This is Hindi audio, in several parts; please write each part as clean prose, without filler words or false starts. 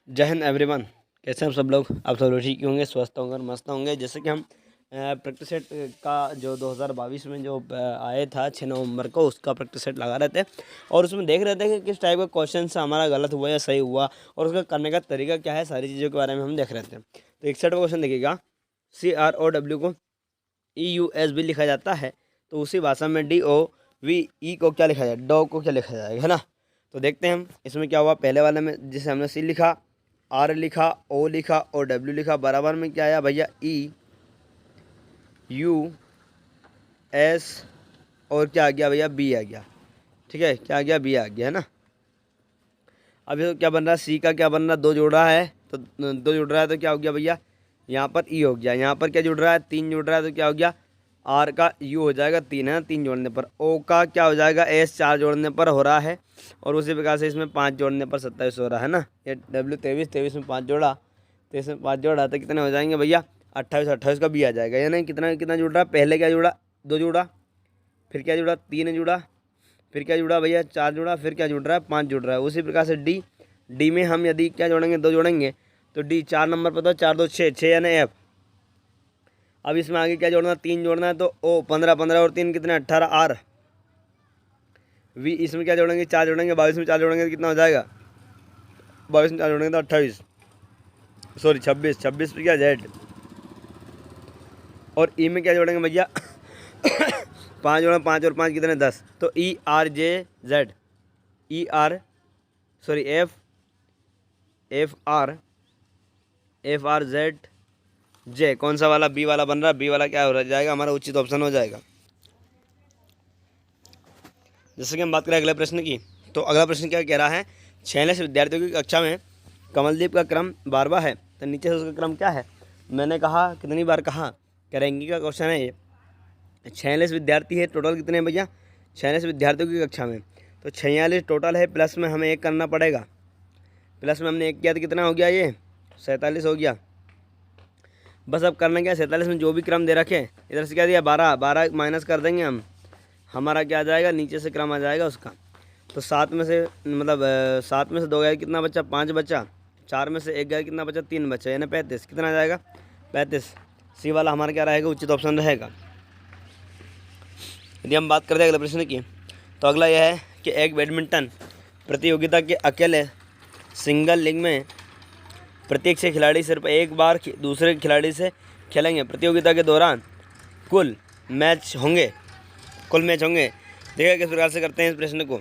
जय हिंद एवरीवन। कैसे हैं आप सब लोग? आप सब लोग ठीक होंगे, स्वस्थ होंगे और मस्त होंगे। जैसे कि हम प्रैक्टिस सेट का जो 2022 में जो आए था 6 नवंबर को, उसका प्रैक्टिस सेट लगा रहे थे और उसमें देख रहे थे कि किस टाइप का क्वेश्चन से हमारा गलत हुआ या सही हुआ और उसका करने का तरीका क्या है, सारी चीज़ों के बारे में हम देख रहे थे। तो एक सेट का क्वेश्चन देखिएगा, CROW को EUS भी लिखा जाता है, तो उसी भाषा में DOVE को क्या लिखा जाए, डॉ को क्या लिखा जाएगा, है ना। तो देखते हैं हम इसमें क्या हुआ। पहले वाले में जिसे हमने C लिखा, R लिखा, O लिखा और W लिखा, बराबर में क्या आया भैया, EUS और क्या आ गया भैया, B आ गया। ठीक है, क्या आ गया, B आ गया, है ना। अब ये क्या बन रहा है, C का क्या बन रहा है, 2 जुड़ रहा है, तो 2 जुड़ रहा है तो क्या हो गया भैया, यहाँ पर E हो गया। यहाँ पर क्या जुड़ रहा है, 3 जुड़ रहा है तो क्या हो गया, R का U हो जाएगा 3, है ना, 3 जोड़ने पर। O का क्या हो जाएगा, S 4 जोड़ने पर हो रहा है और उसी प्रकार से इसमें 5 जोड़ने पर 27 हो रहा है ना। ये W 23 में 5 जोड़ा, 23 में 5 जोड़ा तो कितने हो जाएंगे भैया, 28। 28 का भी आ जाएगा, यानी कितना कितना जुड़ रहा है, पहले क्या जुड़ा, 2 जुड़ा, फिर क्या जुड़ा, 3 जुड़ा, फिर क्या जुड़ा भैया, 4 जुड़ा, फिर क्या जुड़ रहा है, 5 जुड़ रहा है। उसी प्रकार से डी में हम यदि क्या जोड़ेंगे, 2 जोड़ेंगे तो D 4 नंबर पर, तो 4 2 6, 6 यानी F। अब इसमें आगे क्या जोड़ना है, 3 जोड़ना है, तो O 15, 15 और 3 कितने, 18 R। V इसमें क्या जोड़ेंगे, 4 जोड़ेंगे, 22 में 4 जोड़ेंगे तो कितना हो जाएगा, 22 में 4 जोड़ेंगे तो 28, सॉरी 26, 26 पे क्या Z। और E में क्या जोड़ेंगे भैया 5 जोड़ेंगे, 5 और 5 कितने, 10, तो ERJZ, ER सॉरी FRZJ, कौन सा वाला, बी वाला बन रहा है। बी वाला क्या हो जाएगा, हमारा उचित ऑप्शन हो जाएगा। जैसे कि हम बात करें अगले प्रश्न की, तो अगला प्रश्न क्या कह रहा है, 46 विद्यार्थियों की कक्षा में कमलदीप का क्रम 12वां है, तो नीचे से उसका क्रम क्या है। मैंने कहा, कितनी बार कहा, करेंगे का क्वेश्चन है ये। 46 विद्यार्थी है, टोटल कितने हैं भैया, 46 विद्यार्थियों की कक्षा में, तो 46 टोटल है, प्लस में हमें 1 करना पड़ेगा। प्लस में हमने 1 किया तो कितना हो गया, ये 47 हो गया। बस अब करना क्या है, 47 में जो भी क्रम दे रखे, इधर से क्या दिया, 12, 12 माइनस कर देंगे हम, हमारा क्या आ जाएगा, नीचे से क्रम आ जाएगा उसका। तो 7 में से मतलब 7 में से 2 गया कितना बचा, 5 बचा, 4 में से 1 गया कितना बचा, 3 बचा, यानी 35, कितना आ जाएगा, 35। सी वाला हमारा क्या रहेगा, उचित ऑप्शन रहेगा। यदि हम बात करते हैं अगले प्रश्न की, तो अगला यह है कि एक बैडमिंटन प्रतियोगिता के अकेले सिंगल लिंग में प्रत्येक से खिलाड़ी सिर्फ एक बार दूसरे खिलाड़ी से खेलेंगे। प्रतियोगिता के दौरान कुल मैच होंगे, देखिए किस प्रकार से करते हैं इस प्रश्न को।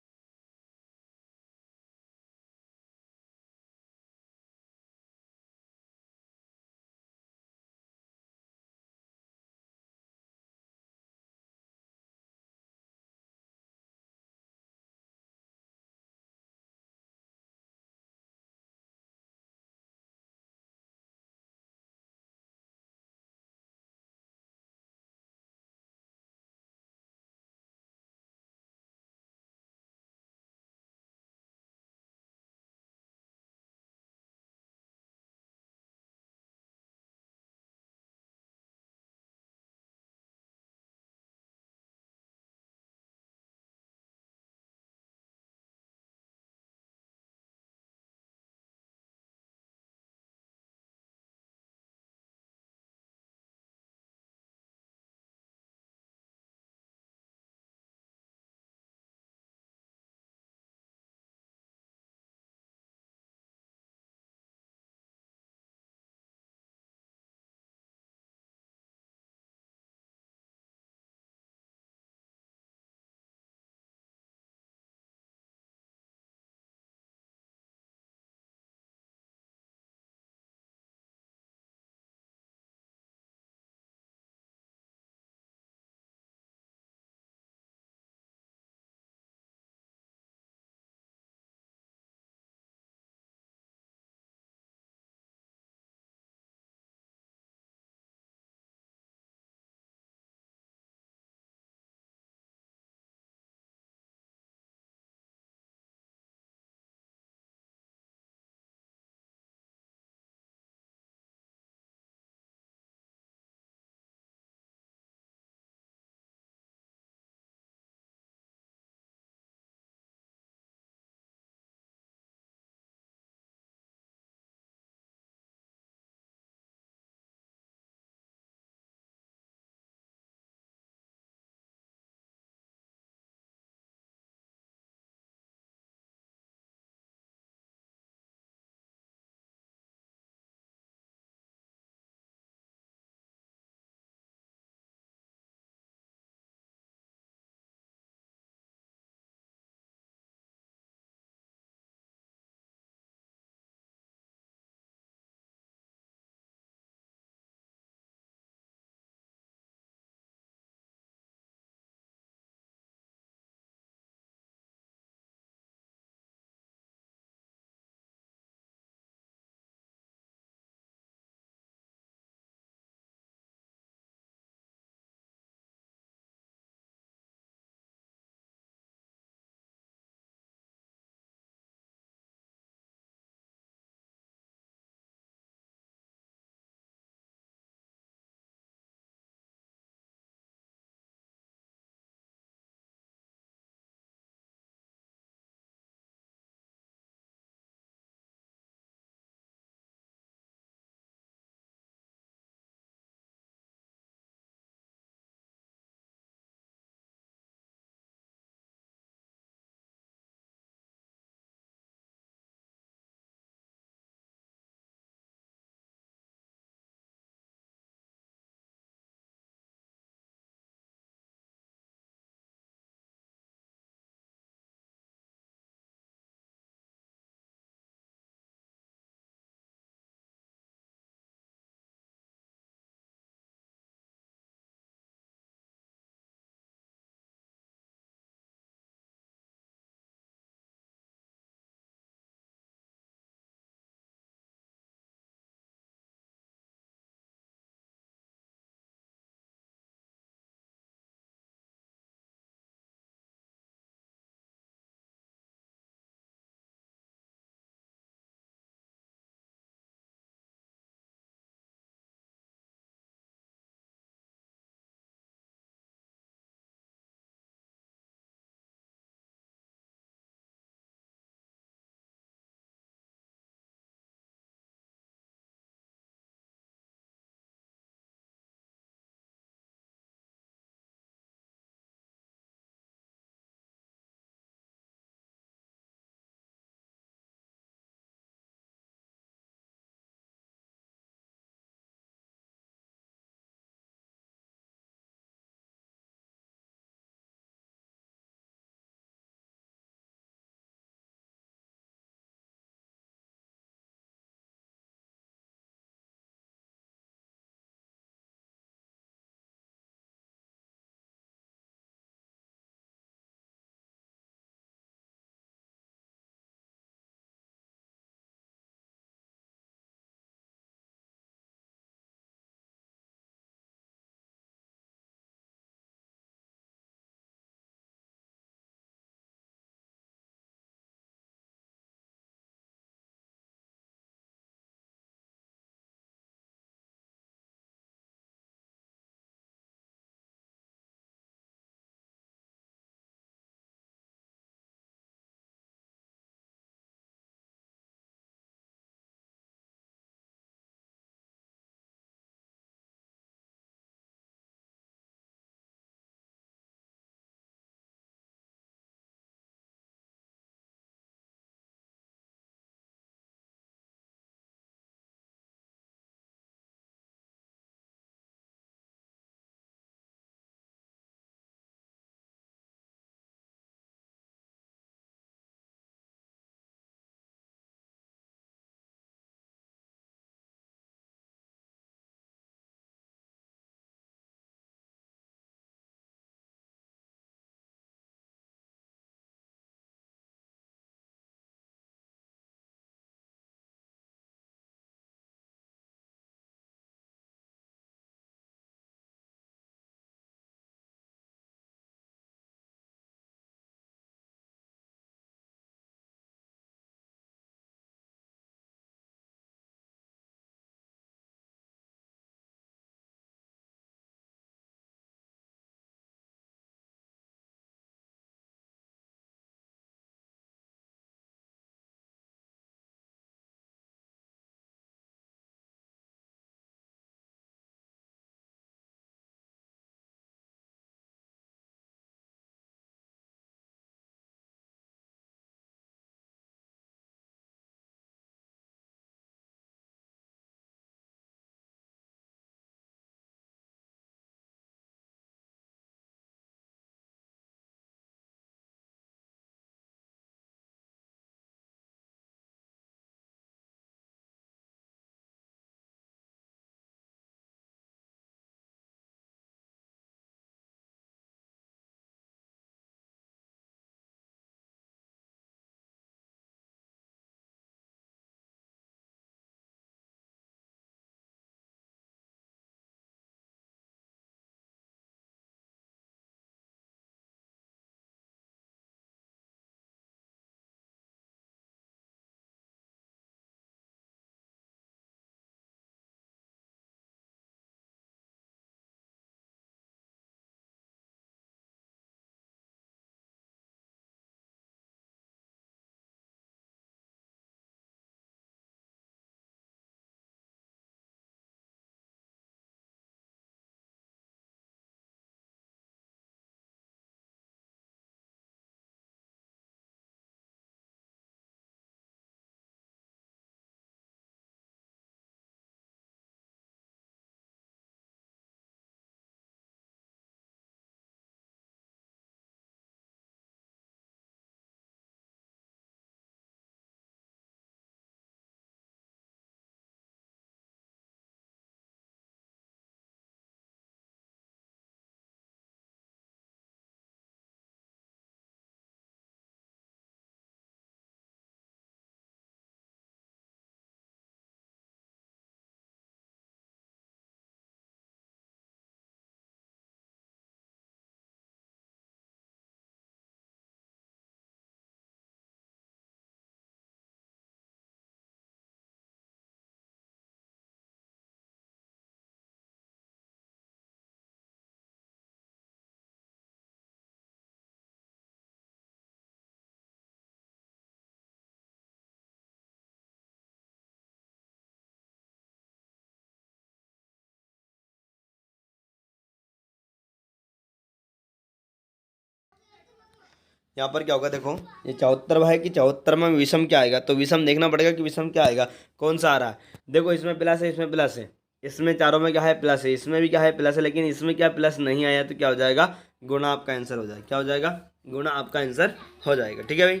यहाँ पर क्या होगा देखो, ये चौहत्तरवा है कि चौहत्तरवा में विषम क्या आएगा, तो विषम देखना पड़ेगा कि विषम क्या आएगा, कौन सा आ रहा है। देखो इसमें प्लस है, इसमें प्लस है, इसमें चारों में क्या है प्लस है, इसमें भी क्या है प्लस है, लेकिन इसमें क्या प्लस नहीं आया तो क्या हो जाएगा, गुणा आपका आंसर हो जाएगा। क्या हो जाएगा, गुणा आपका आंसर हो जाएगा। ठीक है भाई।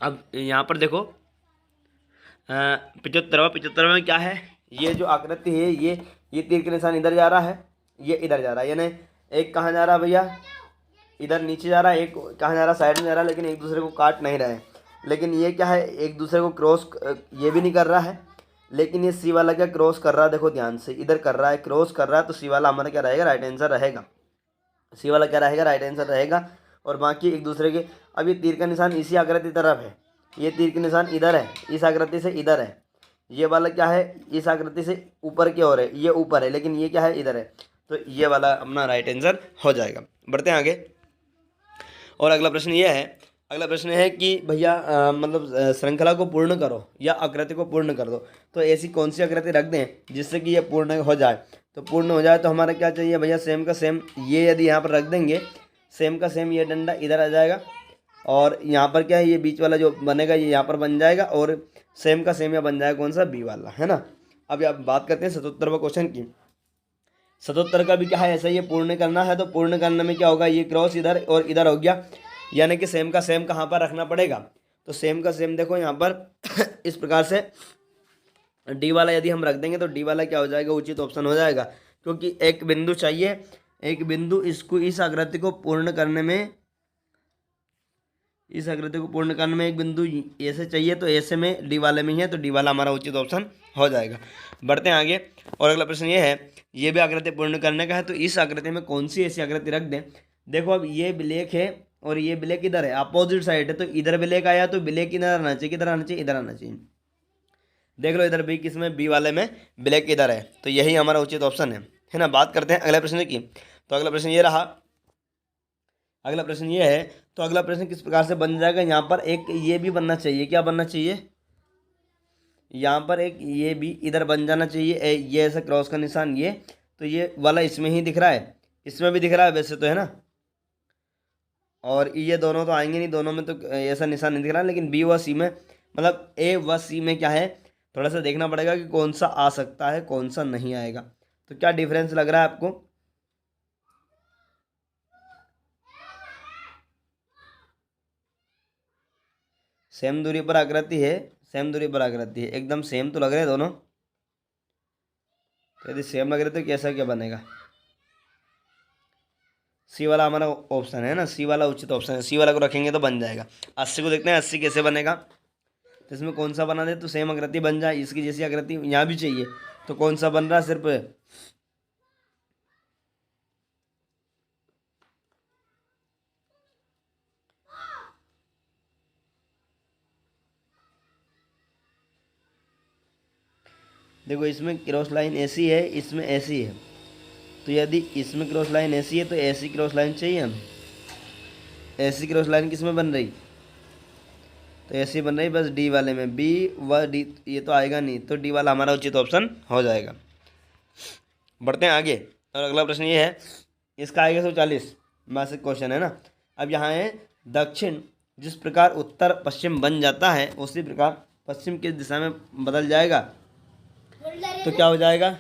अब यहाँ पर देखो 75 में क्या है, ये जो आकृति है ये तीर के निशान इधर जा रहा है, ये इधर जा रहा है, यानी एक कहाँ जा रहा है भैया, इधर नीचे जा रहा है, एक कहाँ जा रहा है, साइड में जा रहा है, लेकिन एक दूसरे को काट नहीं रहे हैं। लेकिन ये क्या है, एक दूसरे को क्रॉस ये भी नहीं कर रहा है, लेकिन ये सी वाला क्या क्रॉस कर रहा है, देखो ध्यान से, इधर कर रहा है, क्रॉस कर रहा है, तो सी वाला हमारा क्या रहेगा, राइट आंसर रहेगा। सी वाला क्या रहेगा, राइट आंसर रहेगा। और बाकी एक दूसरे के, अब ये तीर का निशान इसी आकृति तरफ है, ये तीर के निशान इधर है, इस आकृति से इधर है, ये वाला क्या है, इस आकृति से ऊपर की ओर है, ये ऊपर है, लेकिन ये क्या है, इधर है, तो ये वाला अपना राइट आंसर हो जाएगा। बढ़ते हैं आगे। और अगला प्रश्न ये है, अगला प्रश्न है कि भैया मतलब श्रृंखला को पूर्ण करो या आकृति को पूर्ण कर दो, तो ऐसी कौन सी आकृति रख दें जिससे कि ये पूर्ण हो जाए। तो पूर्ण हो जाए तो हमारा क्या चाहिए भैया, सेम का सेम, ये यदि यहाँ पर रख देंगे, सेम का सेम, ये डंडा इधर आ जाएगा, और यहाँ पर क्या है, ये बीच वाला जो बनेगा ये यहाँ पर बन जाएगा, और सेम का सेम यहाँ बन जाएगा कौन सा, बी वाला, है ना। अब आप बात करते हैं 77वां क्वेश्चन की। 77 का भी क्या है, ऐसा ही पूर्ण करना है, तो पूर्ण करने में क्या होगा, ये क्रॉस इधर और इधर हो गया, यानी कि सेम का सेम कहाँ पर रखना पड़ेगा, तो सेम का सेम देखो यहाँ पर इस प्रकार से डी वाला यदि हम रख देंगे तो डी वाला क्या हो जाएगा, उचित ऑप्शन हो जाएगा, क्योंकि एक बिंदु चाहिए, एक बिंदु इसको इस आकृति को पूर्ण करने में, इस आकृति को पूर्ण करने में एक बिंदु ऐसे चाहिए, तो ऐसे में डी वाले में ही है, तो डी वाला हमारा उचित ऑप्शन हो जाएगा। बढ़ते हैं आगे। और अगला प्रश्न ये है, ये भी आकृति पूर्ण करने का है, तो इस आकृति में कौन सी ऐसी आकृति रख दें। देखो अब ये ब्लैक है और ये ब्लैक इधर है, अपोजिट साइड है, तो इधर ब्लैक आया तो ब्लैक इधर आना चाहिए, किधर आना चाहिए, इधर आना चाहिए। देख लो इधर भी किसमें, बी वाले में ब्लैक इधर है, तो यही हमारा उचित ऑप्शन है ना। बात करते हैं अगले प्रश्न की। तो अगला प्रश्न ये रहा, अगला प्रश्न ये है, तो अगला प्रश्न किस प्रकार से बन जाएगा, यहाँ पर एक ये भी बनना चाहिए, क्या बनना चाहिए, यहाँ पर एक ये भी इधर बन जाना चाहिए, ये ऐसा क्रॉस का निशान, ये तो ये वाला इसमें ही दिख रहा है, इसमें भी दिख रहा है वैसे तो, है ना। और ये दोनों तो आएंगे नहीं, दोनों में तो ऐसा निशान नहीं दिख रहा है, लेकिन बी व सी में, मतलब ए व सी में क्या है, थोड़ा सा देखना पड़ेगा कि कौन सा आ सकता है, कौन सा नहीं आएगा। तो क्या डिफरेंस लग रहा है आपको, सेम दूरी पर आकृति है, सेम दूरी पर आकृति है, एकदम सेम तो लग रहे हैं दोनों। तो यदि सेम लग रहे तो कैसा क्या बनेगा, सी वाला हमारा ऑप्शन है ना, सी वाला उचित ऑप्शन है, सी वाला को रखेंगे तो बन जाएगा। 80 को देखते हैं 80 कैसे बनेगा, तो इसमें कौन सा बना दे तो सेम आकृति बन जाए, इसकी जैसी आकृति यहाँ भी चाहिए, तो कौन सा बन रहा है, सिर्फ देखो इसमें क्रॉस लाइन ऐसी है, इसमें ऐसी है, तो यदि इसमें क्रॉस लाइन ऐसी है तो ऐसी क्रॉस लाइन चाहिए हम, ऐसी क्रॉस लाइन किस में बन रही, तो ऐसी बन रही बस डी वाले में, बी व डी, ये तो आएगा नहीं, तो डी वाला हमारा उचित ऑप्शन हो जाएगा। बढ़ते हैं आगे। और अगला प्रश्न ये है, इसका आएगा 140 मासिक क्वेश्चन है ना। अब यहाँ है दक्षिण जिस प्रकार उत्तर पश्चिम बन जाता है, उसी प्रकार पश्चिम किस दिशा में बदल जाएगा, तो क्या हो जाएगा,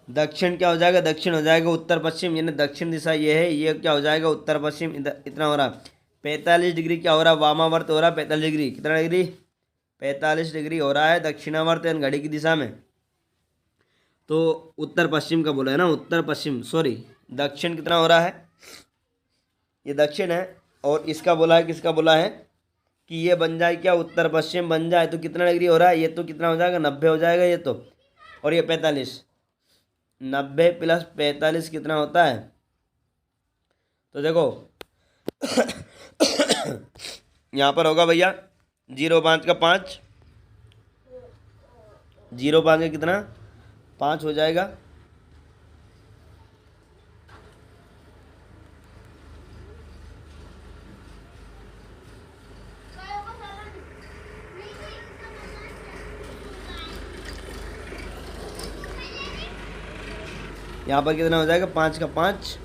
दक्षिण क्या हो जाएगा, दक्षिण हो जाएगा उत्तर पश्चिम, यानी दक्षिण दिशा ये है, ये क्या हो जाएगा उत्तर पश्चिम, इतना हो रहा 45 डिग्री क्या हो रहा, वामावर्त हो रहा 45 डिग्री, कितना डिग्री 45 डिग्री हो रहा है दक्षिणावर्त यानी घड़ी की दिशा में। तो उत्तर पश्चिम का बोला है ना, उत्तर पश्चिम, सॉरी दक्षिण कितना हो रहा है, ये दक्षिण है, और इसका बोला है, किसका बोला है कि ये बन जाए क्या, उत्तर पश्चिम बन जाए, तो कितना डिग्री हो रहा है, ये तो कितना हो जाएगा 90 हो जाएगा ये तो, और ये 45, 90 प्लस 45 कितना होता है, तो देखो यहाँ पर होगा भैया 0.5 का 5, 0.5 का कितना 5 हो जाएगा, यहाँ पर कितना हो जाएगा 5 का 5,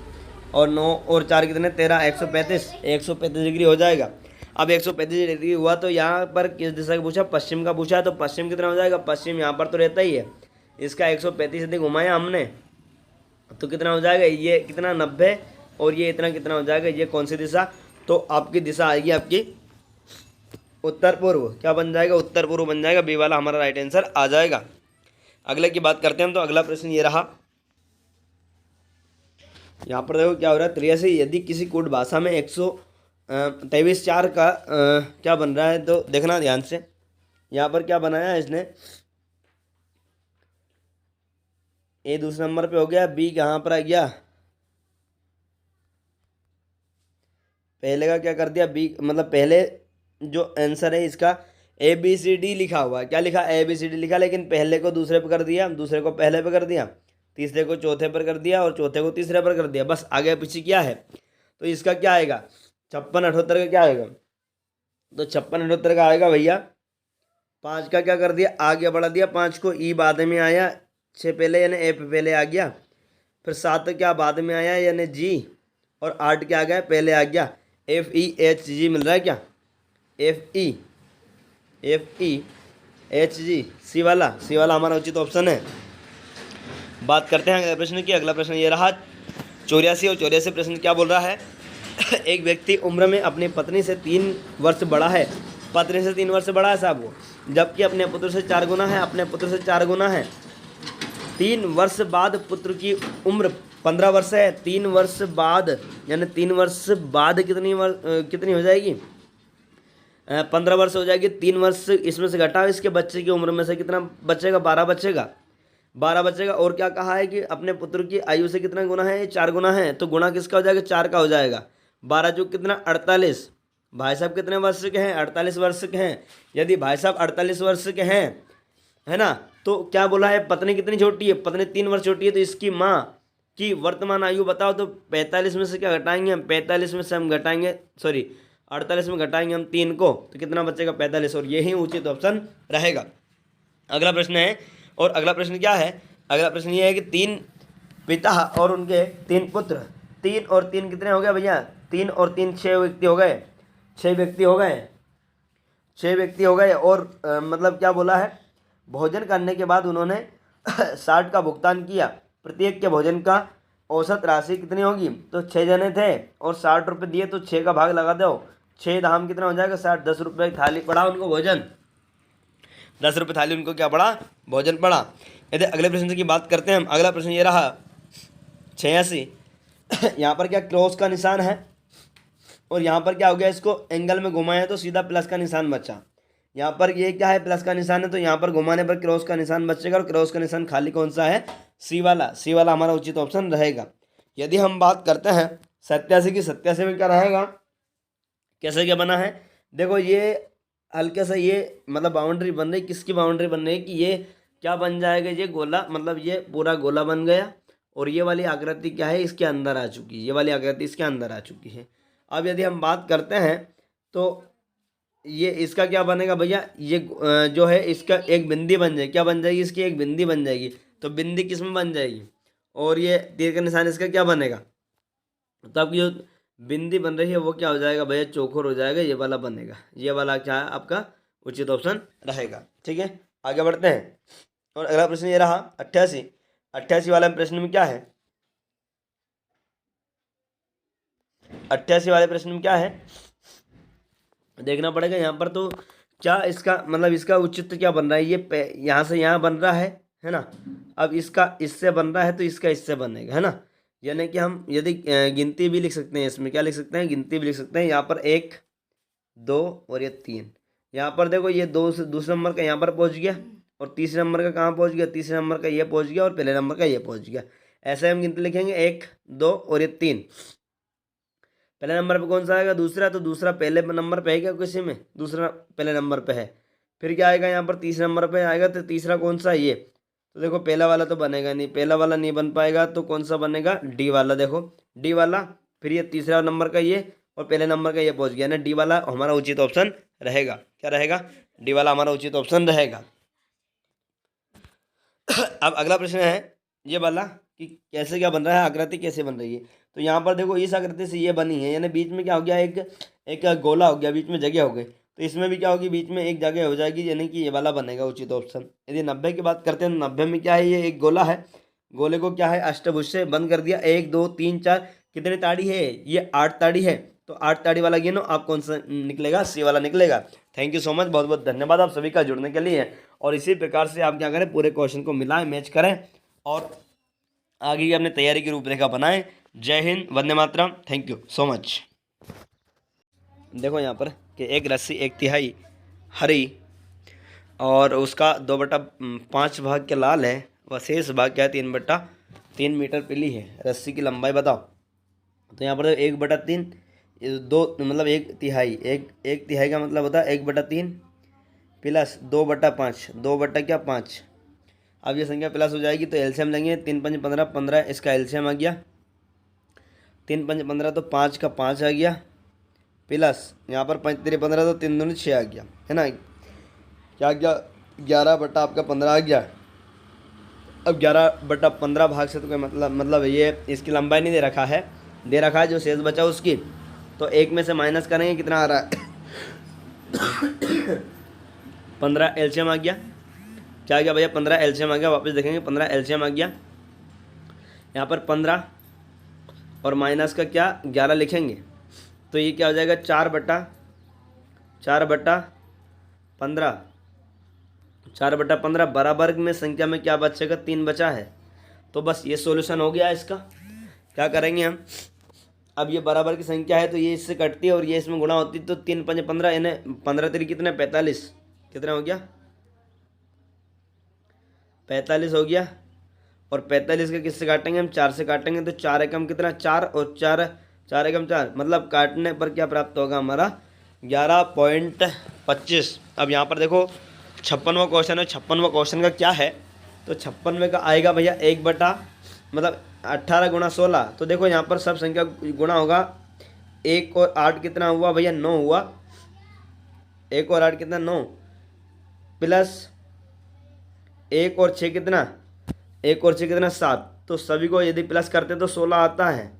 और 9 और 4 कितने 13, 135 डिग्री हो जाएगा। अब 135 डिग्री हुआ तो यहाँ पर किस दिशा का पूछा, पश्चिम का पूछा, तो पश्चिम कितना हो जाएगा, पश्चिम यहाँ पर तो रहता ही है, इसका 135 यदि घुमाया हमने तो कितना हो जाएगा, ये कितना 90, और ये इतना कितना हो जाएगा, ये कौन सी दिशा, तो आपकी दिशा आएगी आपकी उत्तर पूर्व। क्या बन जाएगा, उत्तर पूर्व बन जाएगा, बी वाला हमारा राइट आंसर आ जाएगा। अगले की बात करते हैं हम, तो अगला प्रश्न ये रहा। यहाँ पर देखो क्या हो रहा है, 83 यदि किसी कूट भाषा में 123 4 का क्या बन रहा है, तो देखना ध्यान से। यहाँ पर क्या बनाया है इसने, ए दूसरे नंबर पे हो गया, बी कहाँ पर आ गया, पहले का क्या कर दिया, बी मतलब पहले जो आंसर है इसका ABCD लिखा हुआ है, क्या लिखा, ABCD लिखा, लेकिन पहले को दूसरे पर कर दिया, दूसरे को पहले पर कर दिया, तीसरे को चौथे पर कर दिया, और चौथे को तीसरे पर कर दिया, बस आगे पीछे क्या है। तो इसका क्या आएगा, 56 78 का क्या आएगा, तो 56 78 का आएगा भैया। 5 का क्या कर दिया, आगे बढ़ा दिया, 5 को ई बाद में आया, 6 पहले यानी ए पहले आ गया, फिर 7 क्या बाद में आया यानी जी, और 8 क्या आ गया, पहले आ गया, FEHG मिल रहा है क्या, FEHG, सी वाला हमारा उचित ऑप्शन है। बात करते हैं अगले प्रश्न की। अगला प्रश्न ये रहा 84, और 84 प्रश्न क्या बोल रहा है एक व्यक्ति उम्र में अपनी पत्नी से 3 वर्ष बड़ा है, पत्नी से 3 वर्ष बड़ा है साहब वो, जबकि अपने पुत्र से 4 गुना है, 3 वर्ष बाद पुत्र की उम्र 15 वर्ष है, 3 वर्ष बाद यानी 3 वर्ष बाद कितनी हो जाएगी, 15 वर्ष हो जाएगी। 3 वर्ष इसमें से घटाओ, इसके बच्चे की उम्र में से कितना बचेगा, 12 बचेगा, 12 बचेगा। और क्या कहा है कि अपने पुत्र की आयु से कितना गुना है, 4 गुना है, तो गुना किसका हो जाएगा, 4 का हो जाएगा, 12 जो कितना 48। भाई साहब कितने वर्ष के हैं, 48 वर्ष के हैं। यदि भाई साहब 48 वर्ष के हैं, है ना, तो क्या बोला है, पत्नी कितनी छोटी है, पत्नी 3 वर्ष छोटी है, तो इसकी माँ की वर्तमान आयु बताओ, तो 45 में से क्या घटाएंगे हम, 45 में से हम घटाएंगे, सॉरी 48 में घटाएंगे हम 3 को, तो कितना बचेगा, 45, और यही उचित ऑप्शन रहेगा। अगला प्रश्न है, और अगला प्रश्न क्या है, अगला प्रश्न ये है कि 3 पिता और उनके 3 पुत्र, 3 और 3 कितने हो गए भैया, 3 और 3 6 व्यक्ति हो गए, 6 व्यक्ति हो गए, 6 व्यक्ति हो गए। और मतलब क्या बोला है, भोजन करने के बाद उन्होंने 60 का भुगतान किया, प्रत्येक के भोजन का औसत राशि कितनी होगी, तो 6 जने थे और 60 रुपये दिए, तो 6 का भाग लगा दो, 6 धाम कितना हो जाएगा, 60, 10 रुपये थाली पड़ा उनको भोजन, 10 रुपये थाली उनको क्या पड़ा, भोजन पड़ा। यदि अगले प्रश्न की बात करते हैं हम, अगला प्रश्न ये रहा 86, यहाँ पर क्या क्रॉस का निशान है, और यहाँ पर क्या हो गया, इसको एंगल में घुमाया तो सीधा प्लस का निशान बचा, यहाँ पर ये क्या है, प्लस का निशान है, तो यहाँ पर घुमाने पर क्रॉस का निशान बचेगा, और क्रॉस का निशान खाली कौन सा है, सी वाला हमारा उचित ऑप्शन रहेगा। यदि हम बात करते हैं 87 की, 87 में क्या रहेगा, कैसे क्या बना है, देखो ये हल्के से ये मतलब बाउंड्री बन रही, किसकी बाउंड्री बन रही है कि ये क्या बन जाएगा, ये गोला, मतलब ये पूरा गोला बन गया, और ये वाली आकृति क्या है, इसके अंदर आ चुकी है, ये वाली आकृति इसके अंदर आ चुकी है। अब यदि हम बात करते हैं तो ये इसका क्या बनेगा भैया, ये जो है इसका एक बिंदी बन जाएगी, क्या बन जाएगी, इसकी एक बिंदी बन जाएगी, तो बिंदी किस में बन जाएगी, और ये तीर का निशान इसका क्या बनेगा, तो आपकी जो बिंदी बन रही है वो क्या हो जाएगा भैया, चौकोर हो जाएगा, ये वाला बनेगा, ये वाला क्या है आपका उचित ऑप्शन रहेगा। ठीक है, आगे बढ़ते हैं, और अगला प्रश्न ये रहा 88, 88 वाले प्रश्न में क्या है, 88 वाले प्रश्न में क्या है, देखना पड़ेगा यहाँ पर, तो क्या इसका मतलब इसका उचित क्या बन रहा है, ये यहाँ से यहाँ बन रहा है ना, अब इसका इससे बन रहा है तो इसका इससे बनेगा, है ना, यानी कि हम यदि गिनती भी लिख सकते हैं, इसमें क्या लिख सकते हैं, गिनती भी लिख सकते हैं, यहाँ पर 1 2 और ये 3, यहाँ पर देखो ये 2 से दूसरे नंबर का यहाँ पर पहुँच गया, और तीसरे नंबर का कहाँ पहुँच गया, तीसरे नंबर का ये पहुँच गया, और पहले नंबर का ये पहुँच गया, ऐसे हम गिनती लिखेंगे 1 2 और ये 3। पहले नंबर पे कौन सा आएगा, दूसरा, तो दूसरा पहले नंबर पे है क्या, किसी में दूसरा पहले नंबर पे है, फिर क्या आएगा यहाँ पर तीसरे नंबर पे आएगा, तो तीसरा कौन सा, ये, तो देखो पहला वाला तो बनेगा नहीं, पहला वाला नहीं बन पाएगा, तो कौन सा बनेगा, डी वाला, देखो डी वाला, फिर ये तीसरा नंबर का ये, और पहले नंबर का ये पहुँच गया ना, डी वाला हमारा उचित ऑप्शन रहेगा, क्या रहेगा, डी वाला हमारा उचित ऑप्शन रहेगा। अब अगला प्रश्न है ये वाला कि कैसे क्या बन रहा है, आकृति कैसे बन रही है, तो यहाँ पर देखो इस आकृति से ये बनी है, यानी बीच में क्या हो गया, एक गोला हो गया, बीच में जगह हो गई। तो इसमें भी क्या होगी, बीच में एक जगह हो जाएगी, यानी कि ये वाला बनेगा उचित ऑप्शन। यदि 90 की बात करते हैं, 90 में क्या है, ये एक गोला है, गोले को क्या है अष्टभुज से बंद कर दिया। 1 2 3 4 कितने ताड़ी है, ये 8 ताड़ी है। तो 8 ताड़ी वाला गिनो, आप कौन सा निकलेगा, सी वाला निकलेगा। थैंक यू सो मच, बहुत बहुत धन्यवाद आप सभी का जुड़ने के लिए। और इसी प्रकार से आप क्या करें, पूरे क्वेश्चन को मिलाएं, मैच करें और आगे की अपनी तैयारी की रूपरेखा बनाएं। जय Hind, Vande Mataram, thank you so much. देखो यहाँ पर कि एक रस्सी 1/3 हरी और उसका 2/5 भाग के लाल है, व शेष भाग क्या है 3/3 मीटर पीली है। रस्सी की लंबाई बताओ। तो यहाँ पर 1/3 दो मतलब 1/3, एक तिहाई का मतलब होता है 1/3 प्लस 2/5, 2/5। अब ये संख्या प्लस हो जाएगी तो एलसीएम लेंगे। 3 5 15, 15 इसका एलसीएम आ गया। 3 5 15 तो 5 का 5 आ गया, प्लस यहाँ पर 5 3 15 तो 3 दूनी 6 आ गया, है ना। क्या आ गया, 11 आपका 15 आ गया। अब 11/15 भाग से तो कोई मतलब ये इसकी लंबाई नहीं दे रखा है, दे रखा है जो शेष बचा उसकी। तो एक में से माइनस करेंगे, कितना आ रहा है 15 एलसीएम आ गया। क्या आ गया भैया, 15 एलसीएम आ गया। वापस देखेंगे, 15 एलसीएम आ गया। यहाँ पर 15 और माइनस का क्या 11 लिखेंगे, तो ये क्या हो जाएगा 4/15, 4/15 बराबर में संख्या में क्या बचेगा, 3 बचा है। तो बस ये सॉल्यूशन हो गया इसका। क्या करेंगे हम, अब ये बराबर की संख्या है तो ये इससे कटती है और ये इसमें गुणा होती है। तो 3 5 15 यानी 15 3 कितने 45, कितना हो गया 45 हो गया। और 45 के किससे काटेंगे हम, 4 से काटेंगे। तो 4 एकम कितना 4 और 4 एकम 4, मतलब काटने पर क्या प्राप्त होगा हमारा 11.25। अब यहाँ पर देखो 56वां क्वेश्चन है। 56वां क्वेश्चन का क्या है, तो 56वें का आएगा भैया 18 गुणा 16। तो देखो यहाँ पर सब संख्या गुणा होगा। 1 और 8 कितना हुआ भैया 9 हुआ। 1 और 8 कितना 9, प्लस 1 और 6 कितना 7। तो सभी को यदि प्लस करते तो 16 आता है।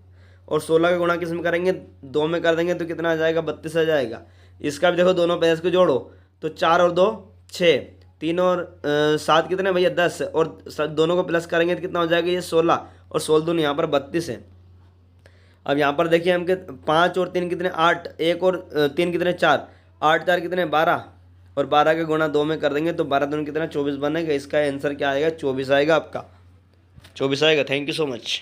और 16 का गुणा किस में करेंगे, 2 में कर देंगे तो कितना आ जाएगा 32 आ जाएगा। इसका भी देखो दोनों पैस को जोड़ो तो 4 और 2 6, 3 और 7 कितने भैया 10, और दोनों को प्लस करेंगे तो कितना हो जाएगा ये 16, और 16 दूनी यहाँ पर 32 है। अब यहाँ पर देखिए हम 5 और 3 कितने 8, 1 और 3 कितने 4, 8 4 कितने 12, और 12 का गुणा 2 में कर देंगे तो 12 दूनी कितना 24 बनेगा। इसका आंसर क्या आएगा 24 आएगा, आपका 24 आएगा। Thank you so much.